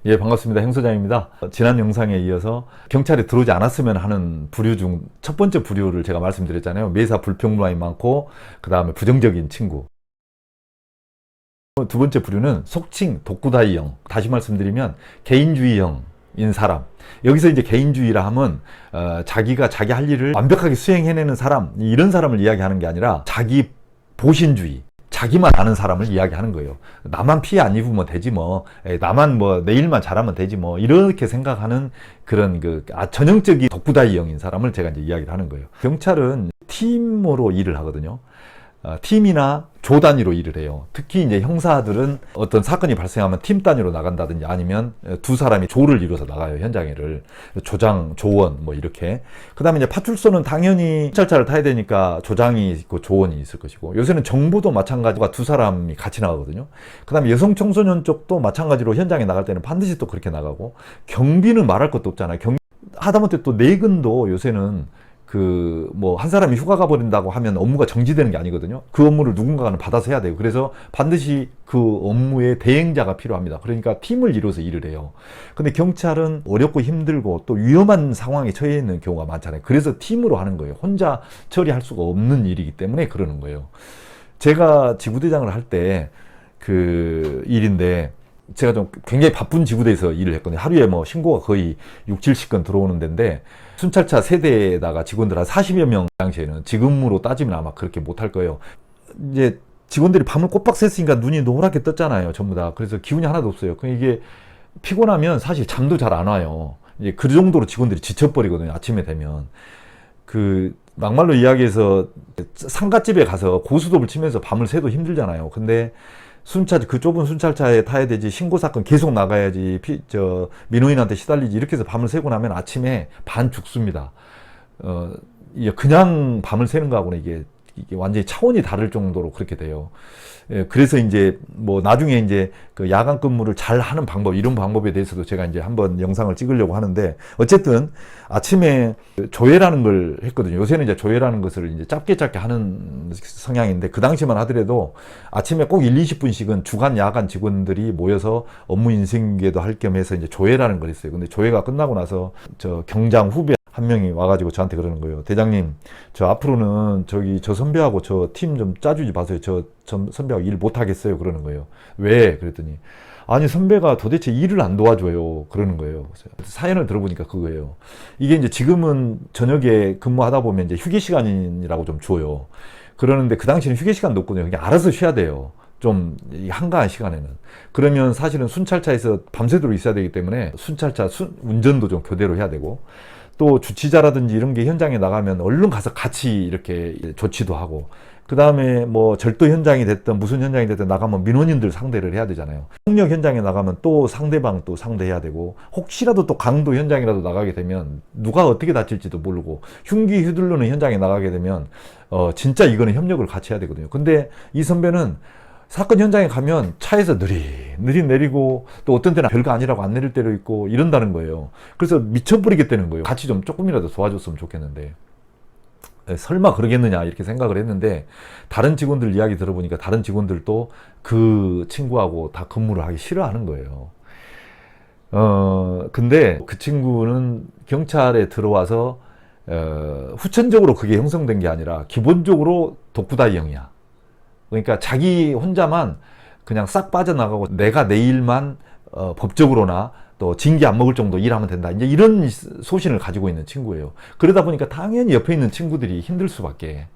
예, 반갑습니다. 행 소장입니다. 지난 영상에 이어서 경찰에 들어오지 않았으면 하는 부류 중 첫 번째 부류를 제가 말씀드렸잖아요. 매사 불평불만이 많고 그 다음에 부정적인 친구. 두 번째 부류는 속칭 독구다이형. 다시 말씀드리면 개인주의형인 사람. 여기서 이제 개인주의라 하면 자기가 자기 할 일을 완벽하게 수행해내는 사람, 이런 사람을 이야기하는 게 아니라 자기 보신주의, 자기만 아는 사람을 이야기하는 거예요. 나만 피해 안 입으면 되지 뭐, 나만 뭐 내 일만 잘하면 되지 뭐, 이렇게 생각하는 그런 전형적인 독구다이형인 사람을 제가 이제 이야기를 하는 거예요. 경찰은 팀으로 일을 하거든요. 팀이나 조 단위로 일을 해요. 특히 이제 형사들은 어떤 사건이 발생하면 팀 단위로 나간다든지 아니면 두 사람이 조를 이뤄서 나가요. 현장에를. 조장, 조원 뭐 이렇게. 그 다음에 이제 파출소는 당연히 경찰차를 타야 되니까 조장이 있고 조원이 있을 것이고, 요새는 정부도 마찬가지로 두 사람이 같이 나가거든요. 그 다음에 여성 청소년 쪽도 마찬가지로 현장에 나갈 때는 반드시 또 그렇게 나가고, 경비는 말할 것도 없잖아요. 하다못해 또 내근도 요새는 한 사람이 휴가 가버린다고 하면 업무가 정지되는 게 아니거든요. 그 업무를 누군가는 받아서 해야 돼요. 그래서 반드시 그 업무의 대행자가 필요합니다. 그러니까 팀을 이뤄서 일을 해요. 근데 경찰은 어렵고 힘들고 또 위험한 상황에 처해 있는 경우가 많잖아요. 그래서 팀으로 하는 거예요. 혼자 처리할 수가 없는 일이기 때문에 그러는 거예요. 제가 지구대장을 할 때 그 일인데, 제가 좀 굉장히 바쁜 지구대에서 일을 했거든요. 하루에 뭐 신고가 거의 6, 70건 들어오는 데인데, 순찰차 세대에다가 직원들 한 40여 명 당시에는, 지금으로 따지면 아마 그렇게 못할 거예요. 이제 직원들이 밤을 꼬박 샜으니까 눈이 노랗게 떴잖아요, 전부 다. 그래서 기운이 하나도 없어요. 이게 피곤하면 사실 잠도 잘 안 와요. 이제 그 정도로 직원들이 지쳐버리거든요, 아침에 되면. 막말로 이야기해서 상가집에 가서 고스톱을 치면서 밤을 새도 힘들잖아요. 근데 그 좁은 순찰차에 타야 되지, 신고사건 계속 나가야지, 민원인한테 시달리지, 이렇게 해서 밤을 새고 나면 아침에 반 죽습니다. 그냥 밤을 새는 거하고는 이게 완전히 차원이 다를 정도로 그렇게 돼요. 예, 그래서 이제 나중에 이제 야간 근무를 잘 하는 방법, 이런 방법에 대해서도 제가 이제 한번 영상을 찍으려고 하는데, 어쨌든 아침에 조회라는 걸 했거든요. 요새는 이제 조회라는 것을 이제 짧게 하는 성향인데, 그 당시만 하더라도 아침에 꼭 1, 20분씩은 주간, 야간 직원들이 모여서 업무 인증계도 할 겸 해서 이제 조회라는 걸 했어요. 근데 조회가 끝나고 나서 경장 후배 한 명이 와가지고 저한테 그러는 거예요. 대장님, 저 앞으로는 저 선배하고 저 팀 좀 짜주지 마세요. 저 선배하고 일 못하겠어요. 그러는 거예요. 왜? 그랬더니, 아니, 선배가 도대체 일을 안 도와줘요. 그러는 거예요. 사연을 들어보니까 그거예요. 이게 이제 지금은 저녁에 근무하다 보면 이제 휴게 시간이라고 좀 줘요. 그러는데 그 당시에는 휴게 시간도 없거든요. 그냥 알아서 쉬어야 돼요. 좀 한가한 시간에는. 그러면 사실은 순찰차에서 밤새도록 있어야 되기 때문에 순찰차 운전도 좀 교대로 해야 되고, 또 주치자라든지 이런 게 현장에 나가면 얼른 가서 같이 이렇게 조치도 하고, 그 다음에 절도 현장이 됐든 무슨 현장이 됐든 나가면 민원인들 상대를 해야 되잖아요. 폭력 현장에 나가면 또 상대방 또 상대해야 되고, 혹시라도 또 강도 현장이라도 나가게 되면 누가 어떻게 다칠지도 모르고, 흉기 휘두르는 현장에 나가게 되면 진짜 이거는 협력을 같이 해야 되거든요. 근데 이 선배는 사건 현장에 가면 차에서 느릿느릿 내리고, 또 어떤 때는 별거 아니라고 안 내릴 때도 있고 이런다는 거예요. 그래서 미쳐버리겠다는 거예요. 같이 좀 조금이라도 도와줬으면 좋겠는데, 설마 그러겠느냐 이렇게 생각을 했는데, 다른 직원들 이야기 들어보니까 다른 직원들도 그 친구하고 다 근무를 하기 싫어하는 거예요. 근데 그 친구는 경찰에 들어와서 후천적으로 그게 형성된 게 아니라 기본적으로 독구다이형이야. 그러니까 자기 혼자만 그냥 싹 빠져나가고, 내가 내 일만 법적으로나 또 징계 안 먹을 정도 일하면 된다, 이제 이런 소신을 가지고 있는 친구예요. 그러다 보니까 당연히 옆에 있는 친구들이 힘들 수밖에.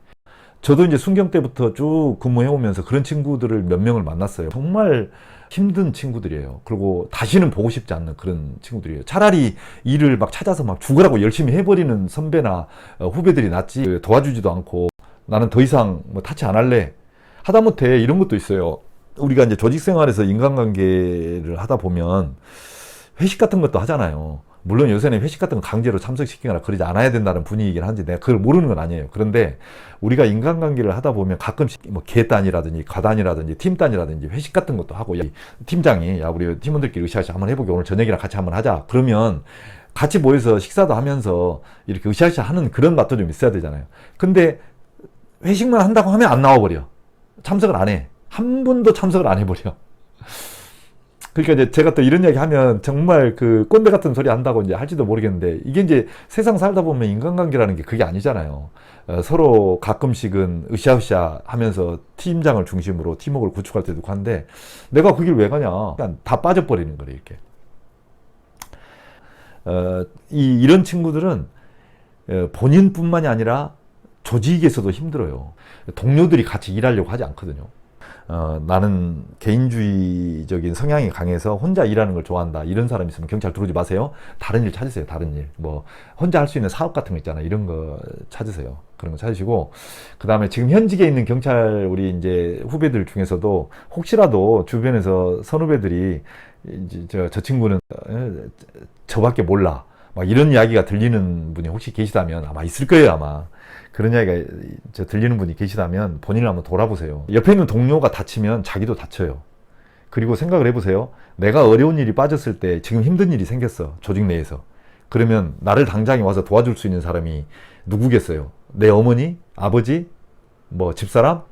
저도 이제 순경 때부터 쭉 근무해 오면서 그런 친구들을 몇 명을 만났어요. 정말 힘든 친구들이에요. 그리고 다시는 보고 싶지 않는 그런 친구들이에요. 차라리 일을 막 찾아서 막 죽으라고 열심히 해버리는 선배나 후배들이 낫지, 도와주지도 않고 나는 더 이상 타치 안 할래 하다못해 이런 것도 있어요. 우리가 이제 조직 생활에서 인간관계를 하다 보면 회식 같은 것도 하잖아요. 물론 요새는 회식 같은 거 강제로 참석시키거나 그러지 않아야 된다는 분위기긴 한지 내가 그걸 모르는 건 아니에요. 그런데 우리가 인간관계를 하다 보면 가끔씩 계단이라든지 과단이라든지 팀단이라든지 회식 같은 것도 하고, 팀장이, 우리 팀원들끼리 으쌰으쌰 한번 해보게, 오늘 저녁이랑 같이 한번 하자. 그러면 같이 모여서 식사도 하면서 이렇게 으쌰으쌰 하는 그런 맛도 좀 있어야 되잖아요. 근데 회식만 한다고 하면 안 나와버려. 참석을 안 해. 한 번도 참석을 안 해버려. 그러니까 이제 제가 또 이런 이야기 하면 정말 그 꼰대 같은 소리 한다고 이제 할지도 모르겠는데, 이게 이제 세상 살다 보면 인간관계라는 게 그게 아니잖아요. 서로 가끔씩은 으쌰으쌰 하면서 팀장을 중심으로 팀워크를 구축할 때도 있고 한데, 내가 그 길 왜 가냐. 그냥 다 빠져버리는 거래, 이렇게. 이런 친구들은 본인뿐만이 아니라 조직에서도 힘들어요. 동료들이 같이 일하려고 하지 않거든요. 나는 개인주의적인 성향이 강해서 혼자 일하는 걸 좋아한다, 이런 사람 있으면 경찰 들어오지 마세요. 다른 일 찾으세요. 다른 일. 뭐 혼자 할 수 있는 사업 같은 거 있잖아요. 이런 거 찾으세요. 그런 거 찾으시고, 그 다음에 지금 현직에 있는 경찰 우리 이제 후배들 중에서도 혹시라도 주변에서 선후배들이 이제 저 친구는 저밖에 몰라, 막 이런 이야기가 들리는 분이 혹시 계시다면, 아마 있을 거예요, 아마. 그런 이야기가 들리는 분이 계시다면 본인을 한번 돌아보세요. 옆에 있는 동료가 다치면 자기도 다쳐요. 그리고 생각을 해보세요. 내가 어려운 일이 빠졌을 때 지금 힘든 일이 생겼어, 조직 내에서. 그러면 나를 당장에 와서 도와줄 수 있는 사람이 누구겠어요? 내 어머니? 아버지? 뭐 집사람?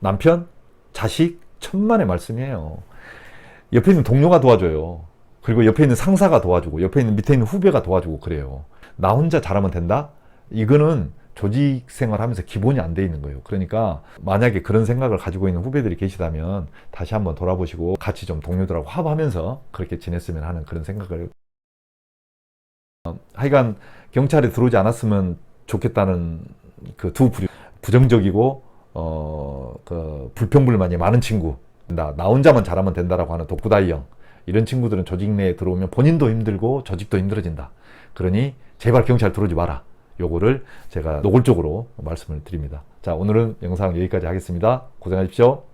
남편? 자식? 천만의 말씀이에요. 옆에 있는 동료가 도와줘요. 그리고 옆에 있는 상사가 도와주고, 옆에 있는 밑에 있는 후배가 도와주고 그래요. 나 혼자 잘하면 된다? 이거는 조직 생활하면서 기본이 안 돼 있는 거예요. 그러니까 만약에 그런 생각을 가지고 있는 후배들이 계시다면 다시 한번 돌아보시고 같이 좀 동료들하고 화합하면서 그렇게 지냈으면 하는 그런 생각을. 하여간 경찰에 들어오지 않았으면 좋겠다는 그 두 부정적이고 그 불평불만이 많은 친구, 나 혼자만 잘하면 된다라고 하는 독구다이형, 이런 친구들은 조직 내에 들어오면 본인도 힘들고 조직도 힘들어진다. 그러니 제발 경찰 들어오지 마라. 요거를 제가 노골적으로 말씀을 드립니다. 자, 오늘은 영상 여기까지 하겠습니다. 고생하십시오.